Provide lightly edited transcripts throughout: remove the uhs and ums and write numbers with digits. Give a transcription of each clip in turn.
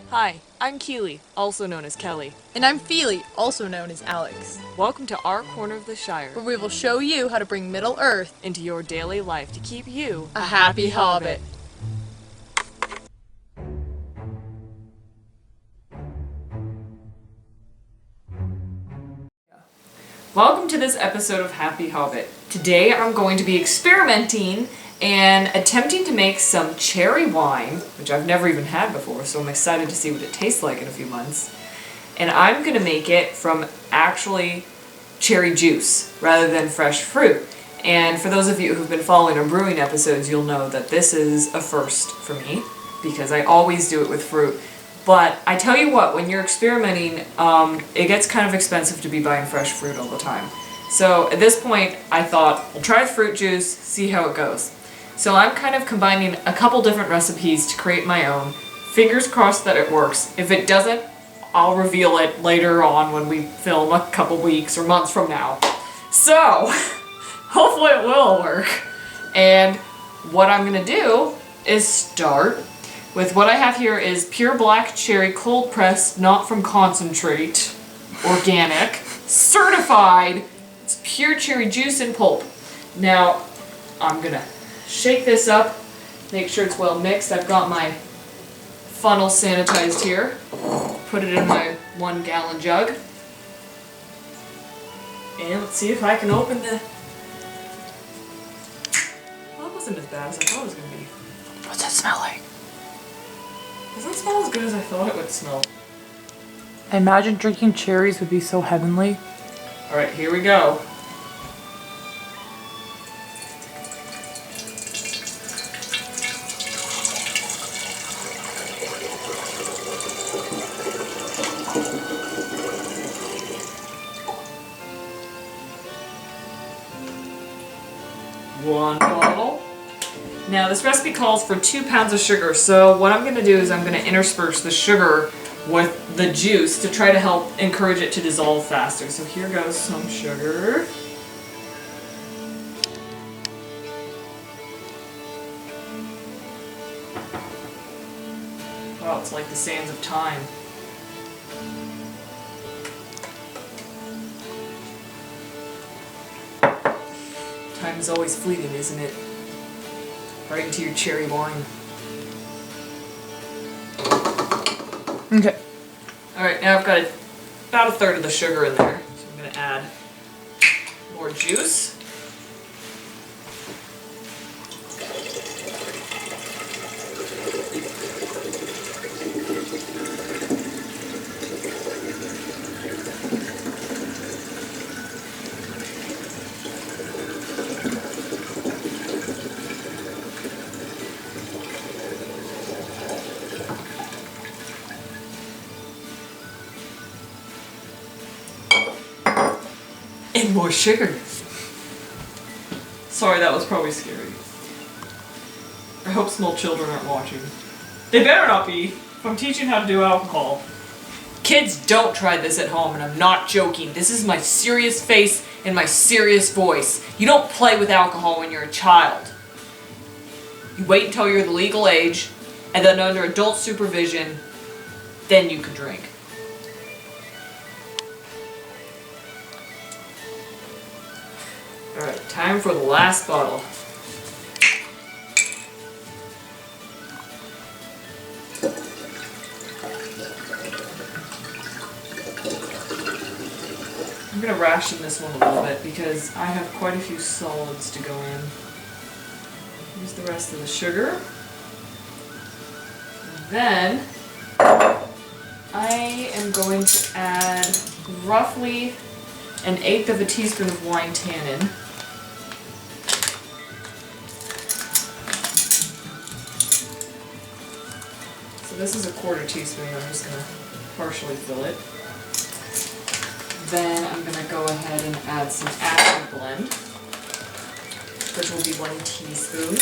Hi, I'm Kili, also known as Kelly. And I'm Feely, also known as Alex, Welcome to our corner of the Shire, where we will show you how to bring Middle Earth into your daily life to keep you a happy hobbit. Welcome to this episode of Happy Hobbit. Today I'm going to be experimenting and attempting to make some cherry wine, which I've never even had before, so I'm excited to see what it tastes like in a few months. And I'm going to make it from actually cherry juice rather than fresh fruit. And for those of you who've been following our brewing episodes, you'll know that this is a first for me because I always do it with fruit. But I tell you what, when you're experimenting, it gets kind of expensive to be buying fresh fruit all the time. So at this point, I thought, I'll try the fruit juice, see how it goes. So I'm kind of combining a couple different recipes to create my own. Fingers crossed that it works. If it doesn't, I'll reveal it later on when we film a couple weeks or months from now. So, hopefully it will work. And what I'm gonna do is start with what I have here is pure black cherry cold pressed, not from concentrate, organic, certified. It's pure cherry juice and pulp. Now, I'm gonna shake this up, make sure it's well mixed. I've got my funnel sanitized here. Put it in my 1 gallon jug. And let's see if I can open the... Well, that wasn't as bad as I thought it was going to be. What's that smell like? Doesn't smell as good as I thought it would smell. I imagine drinking cherries would be so heavenly. Alright, here we go. One bottle. Now this recipe calls for 2 pounds of sugar, so what I'm going to do is I'm going to intersperse the sugar with the juice to try to help encourage it to dissolve faster. So here goes some sugar. Wow, it's like the sands of time. Time is always fleeting, isn't it? Right into your cherry wine. Okay. Alright, now I've got about 1/3 of the sugar in there. So I'm going to add more juice. And more sugar. Sorry, that was probably scary. I hope small children aren't watching. They better not be, if I'm teaching how to do alcohol. Kids, don't try this at home, and I'm not joking. This is my serious face and my serious voice. You don't play with alcohol when you're a child. You wait until you're the legal age, and then under adult supervision, then you can drink. Alright, time for the last bottle. I'm going to ration this one a little bit because I have quite a few solids to go in. Here's the rest of the sugar. And then I am going to add roughly 1/8 of a teaspoon of wine tannin. So this is a 1/4 teaspoon. I'm just going to partially fill it. Then I'm going to go ahead and add some acid blend, which will be 1 teaspoon.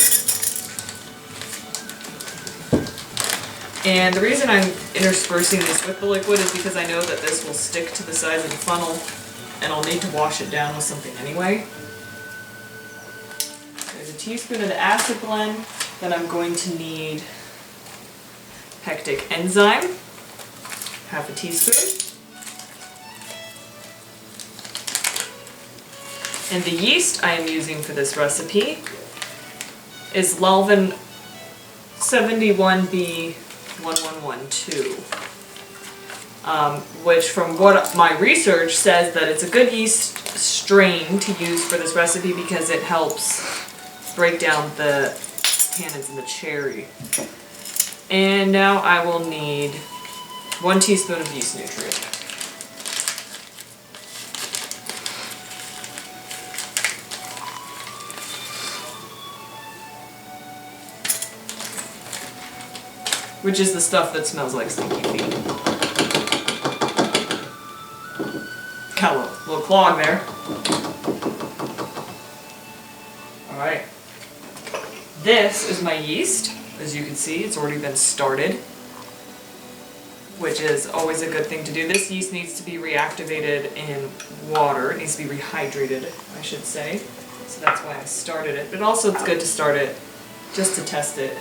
And the reason I'm interspersing this with the liquid is because I know that this will stick to the sides of the funnel and I'll need to wash it down with something anyway. There's a teaspoon of the acid blend. Then I'm going to need pectic enzyme. half a teaspoon. And the yeast I am using for this recipe is Lalvin 71B1112, which from what my research says that it's a good yeast strain to use for this recipe because it helps break down the tannins in the cherry. And now I will need 1 teaspoon of yeast nutrient. Which is the stuff that smells like stinky feet. Got a little clog there. Alright. This is my yeast. As you can see, it's already been started, which is always a good thing to do. This yeast needs to be reactivated in water. It needs to be rehydrated, I should say. So that's why I started it. But also it's good to start it just to test it.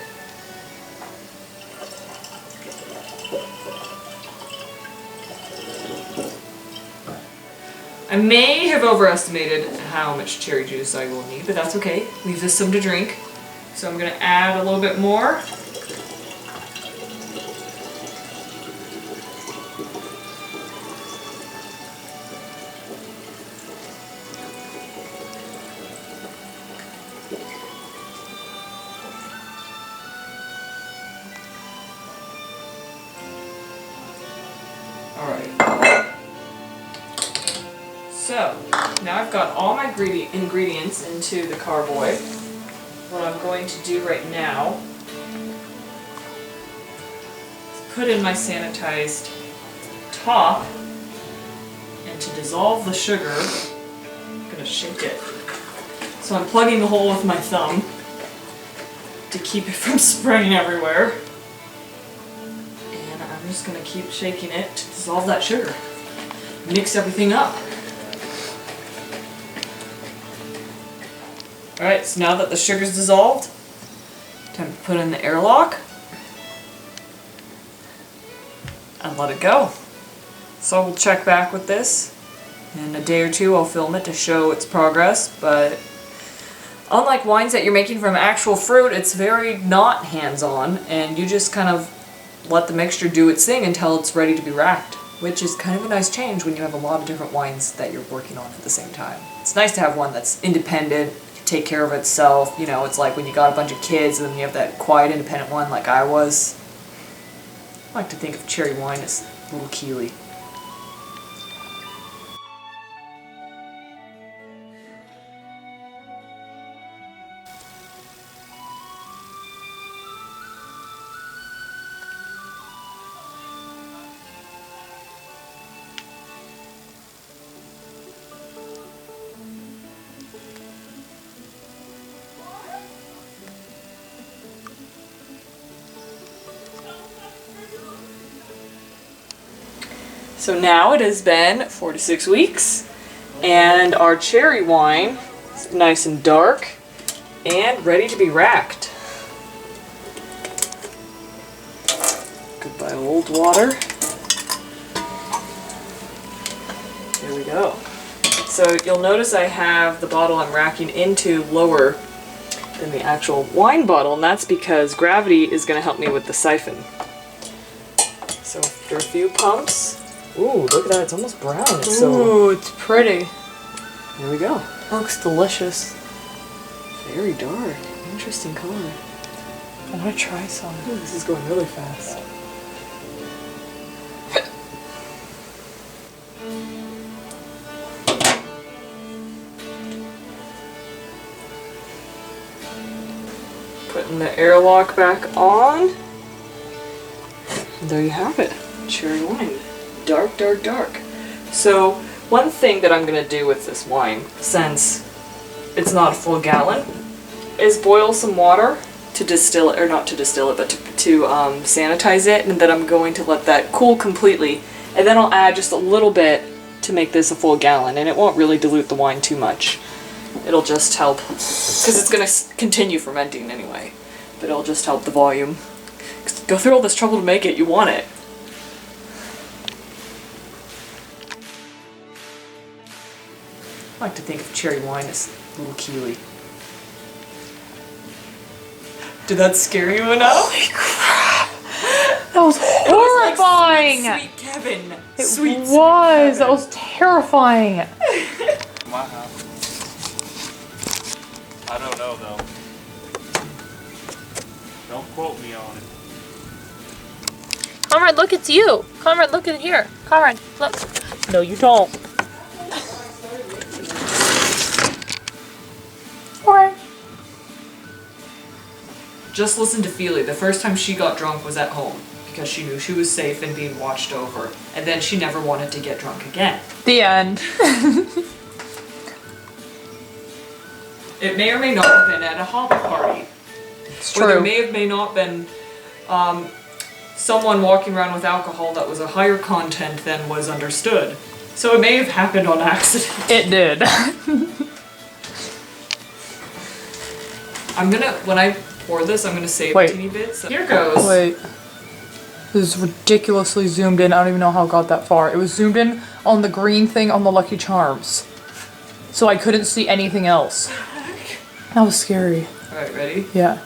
I may have overestimated how much cherry juice I will need, but that's okay. Leaves us some to drink. So I'm going to add a little bit more. Alright. So, now I've got all my ingredients into the carboy. What I'm going to do right now is put in my sanitized top, and to dissolve the sugar, I'm going to shake it. So I'm plugging the hole with my thumb to keep it from spraying everywhere. And I'm just going to keep shaking it to dissolve that sugar. Mix everything up. Alright, so now that the sugar's dissolved, time to put in the airlock and let it go. So we'll check back with this. In a day or two I'll film it to show its progress, but unlike wines that you're making from actual fruit, it's very not hands-on, and you just kind of let the mixture do its thing until it's ready to be racked, which is kind of a nice change when you have a lot of different wines that you're working on at the same time. It's nice to have one that's independent, take care of itself. You know, it's like when you got a bunch of kids and then you have that quiet, independent one like I was. I like to think of cherry wine as little Kili. So now it has been 4 to 6 weeks, and our cherry wine is nice and dark and ready to be racked. Goodbye old water. There we go. So you'll notice I have the bottle I'm racking into lower than the actual wine bottle, and that's because gravity is going to help me with the siphon. So after a few pumps, ooh, look at that, it's almost brown. It's Ooh, it's pretty. There we go. Looks delicious. Very dark. Interesting color. I want to try some. Ooh, this is going really fast. Putting the airlock back on. And there you have it. Cherry wine. Dark, dark, dark. So one thing that I'm going to do with this wine, since it's not a full gallon, is boil some water to distill it, or not to distill it, but to sanitize it, and then I'm going to let that cool completely, and then I'll add just a little bit to make this a full gallon, and it won't really dilute the wine too much. It'll just help, because it's going to continue fermenting anyway, but it'll just help the volume. 'Cause go through all this trouble to make it, you want it. I like to think of cherry wine as little Kili. Did that scare you enough? Holy crap! That was horrifying! Like sweet Kevin. It Sweet was! Kevin. That was terrifying! My house. I don't know though. Don't quote me on it. Conrad, look, it's you. Conrad, look at here. Conrad, look. No, you don't. What? Just listen to Feely. The first time she got drunk was at home because she knew she was safe and being watched over. And then she never wanted to get drunk again. The end. It may or may not have been at a Hobbit party. It's Or there true. may not been someone walking around with alcohol that was a higher content than was understood. So it may have happened on accident. It did. I'm gonna, when I pour this, I'm gonna save Wait. a teeny bit. So here goes. Wait. This is ridiculously zoomed in. I don't even know how it got that far. It was zoomed in on the green thing on the Lucky Charms. So I couldn't see anything else. That was scary. Alright, ready? Yeah.